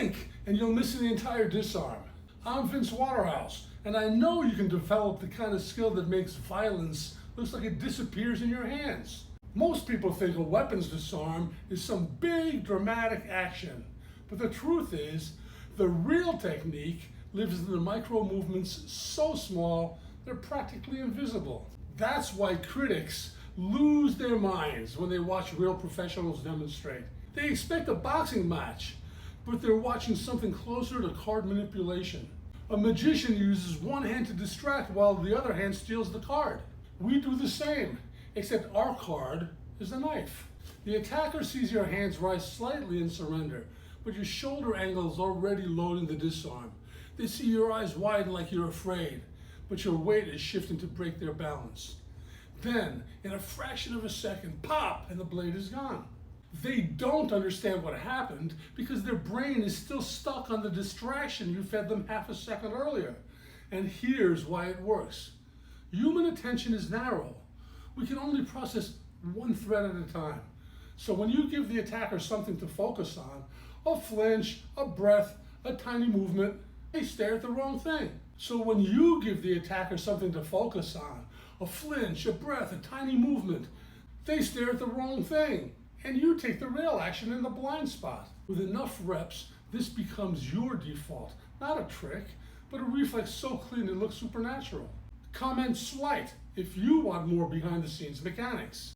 Blink and you'll miss the entire disarm. I'm Vince Waterhouse, and I know you can develop the kind of skill that makes violence look like it disappears in your hands. Most people think a weapons disarm is some big dramatic action, but the truth is, the real technique lives in the micro movements so small they're practically invisible. That's why critics lose their minds when they watch real professionals demonstrate. They expect a boxing match, but they're watching something closer to card manipulation. A magician uses one hand to distract while the other hand steals the card. We do the same, except our card is a knife. The attacker sees your hands rise slightly in surrender, but your shoulder angle is already loading the disarm. They see your eyes widen like you're afraid, but your weight is shifting to break their balance. Then, in a fraction of a second, pop, and the blade is gone. They don't understand what happened because their brain is still stuck on the distraction you fed them half a second earlier. And here's why it works. Human attention is narrow. We can only process one threat at a time. So when you give the attacker something to focus on, a flinch, a breath, a tiny movement, they stare at the wrong thing. So when you give the attacker something to focus on, a flinch, a breath, a tiny movement, they stare at the wrong thing. And you take the real action in the blind spot. With enough reps, this becomes your default. Not a trick, but a reflex so clean it looks supernatural. Comment slight if you want more behind the scenes mechanics.